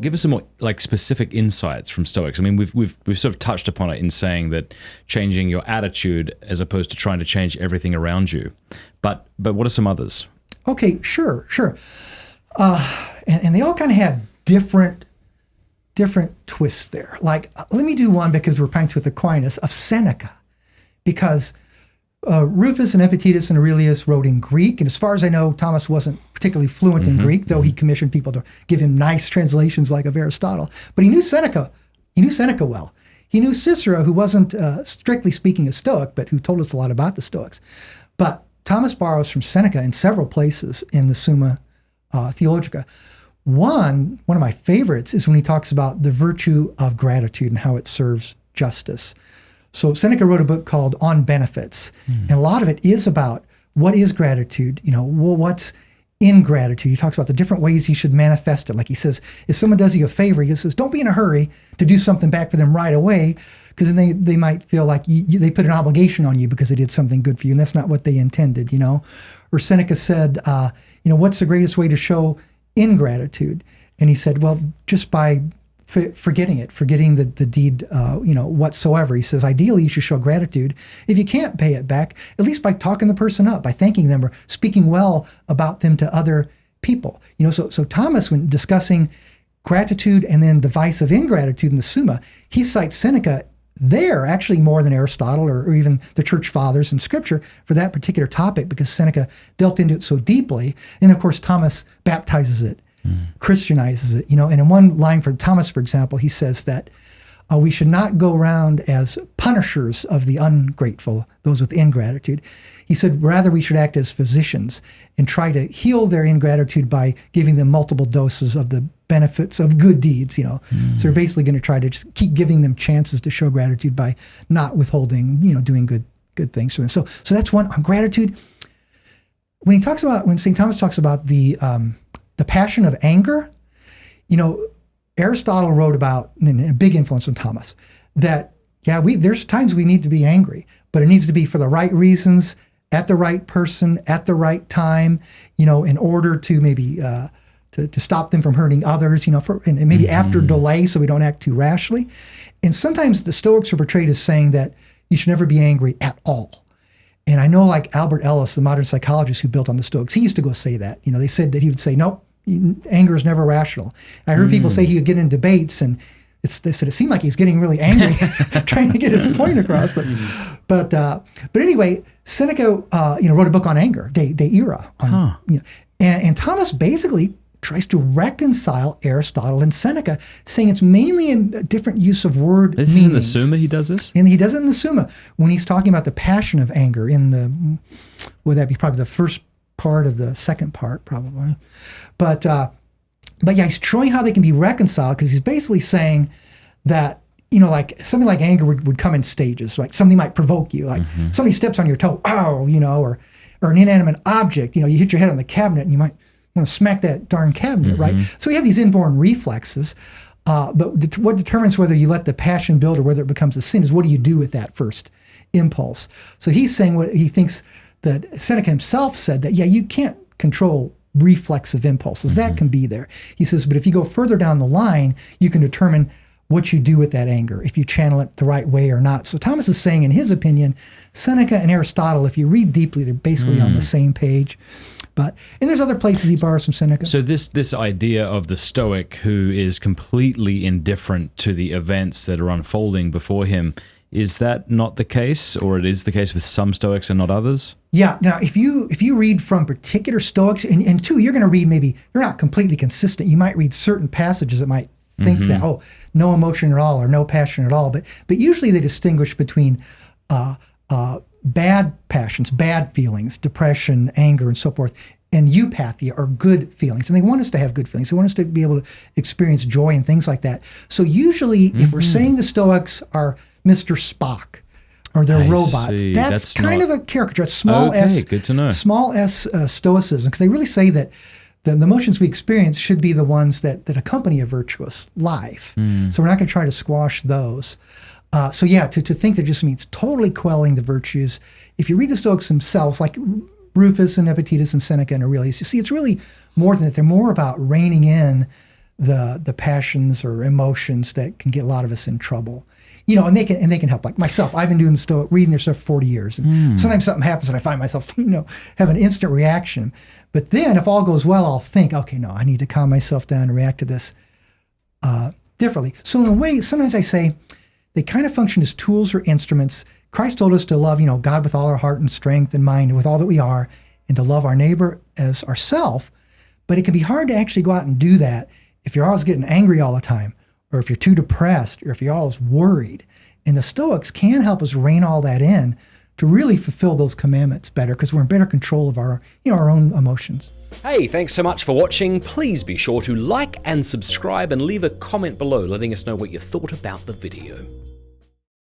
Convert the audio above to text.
Give us some more like specific insights from Stoics. I mean, we've sort of touched upon it in saying that changing your attitude as opposed to trying to change everything around you. But what are some others? Okay, sure. And they all kind of have different twists there. Like, let me do one because we're pints with Aquinas of Seneca, because Rufus and Epictetus and Aurelius wrote in Greek, and as far as I know, Thomas wasn't particularly fluent in Greek, though he commissioned people to give him nice translations like of Aristotle. But he knew Seneca. He knew Seneca well. He knew Cicero, who wasn't strictly speaking a Stoic, but who told us a lot about the Stoics. But Thomas borrows from Seneca in several places in the Summa Theologica. One of my favorites is when he talks about the virtue of gratitude and how it serves justice. So Seneca wrote a book called On Benefits, and a lot of it is about what is gratitude, what's ingratitude. He talks about the different ways you should manifest it. Like he says, if someone does you a favor, he says, don't be in a hurry to do something back for them right away, because then they might feel like they put an obligation on you because they did something good for you, and that's not what they intended, Or Seneca said, what's the greatest way to show ingratitude? And he said, well, just by forgetting the deed, whatsoever. He says, ideally, you should show gratitude. If you can't pay it back, at least by talking the person up, by thanking them or speaking well about them to other people. So Thomas, when discussing gratitude and then the vice of ingratitude in the Summa, he cites Seneca there actually more than Aristotle or even the church fathers in Scripture for that particular topic, because Seneca dealt into it so deeply. And of course, Thomas baptizes it, Christianizes it, and in one line from Thomas, for example, he says that we should not go around as punishers of the ungrateful, those with ingratitude. He said, rather we should act as physicians and try to heal their ingratitude by giving them multiple doses of the benefits of good deeds, So we're basically going to try to just keep giving them chances to show gratitude by not withholding, doing good things for them. So that's one on gratitude. When St. Thomas talks about the passion of anger, Aristotle wrote about, and a big influence on Thomas, that there's times we need to be angry, but it needs to be for the right reasons, at the right person, at the right time, in order to maybe to stop them from hurting others, and maybe after delay, so we don't act too rashly. And sometimes the Stoics are portrayed as saying that you should never be angry at all. And I know, like Albert Ellis, the modern psychologist who built on the Stoics, he used to go say that. They said that he would say, nope, anger is never rational. I heard people say he would get in debates, and they said it seemed like he was getting really angry, trying to get his point across. But anyway, Seneca, wrote a book on anger, De Ira, and Thomas basically tries to reconcile Aristotle and Seneca, saying it's mainly a different use of word meanings. This is in the Summa he does this? And he does it in the Summa when he's talking about the passion of anger would that be probably the first part of the second part, probably. But he's showing how they can be reconciled, because he's basically saying that, like something like anger would come in stages. Like something might provoke you, like somebody steps on your toe, or an inanimate object, you hit your head on the cabinet and you might want to smack that darn cabinet, right? So we have these inborn reflexes, but what determines whether you let the passion build or whether it becomes a sin is what do you do with that first impulse. So he's saying what he thinks that Seneca himself said, that, you can't control reflexive impulses. That can be there. He says, but if you go further down the line, you can determine what you do with that anger, if you channel it the right way or not. So Thomas is saying, in his opinion, Seneca and Aristotle, if you read deeply, they're basically on the same page. And there's other places he borrows from Seneca. So this idea of the Stoic who is completely indifferent to the events that are unfolding before him, is that not the case, or it is the case with some Stoics and not others? Yeah. Now, if you read from particular Stoics, and two, you're going to read maybe they're not completely consistent. You might read certain passages that might think that no emotion at all or no passion at all, but usually they distinguish between bad passions, bad feelings, depression, anger, and so forth, and eupathia, or good feelings. And they want us to have good feelings. They want us to be able to experience joy and things like that. So usually, if we're saying the Stoics are Mr. Spock, or they're robots, that's kind of a caricature. It's small s, good to know. Small s stoicism, because they really say that the emotions we experience should be the ones that accompany a virtuous life. So we're not going to try to squash those. To think that just means totally quelling the virtues. If you read the Stoics themselves, like Rufus and Epictetus and Seneca and Aurelius. You see, it's really more than that. They're more about reining in the passions or emotions that can get a lot of us in trouble. And they can help. Like myself, I've been doing reading their stuff for 40 years. And sometimes something happens and I find myself, have an instant reaction. But then if all goes well, I'll think, okay, no, I need to calm myself down and react to this differently. So in a way, sometimes I say they kind of function as tools or instruments. Christ told us to love, God with all our heart and strength and mind and with all that we are, and to love our neighbor as ourself. But it can be hard to actually go out and do that if you're always getting angry all the time, or if you're too depressed, or if you're always worried. And the Stoics can help us rein all that in to really fulfill those commandments better, because we're in better control of our own emotions. Hey, thanks so much for watching. Please be sure to like and subscribe and leave a comment below letting us know what you thought about the video.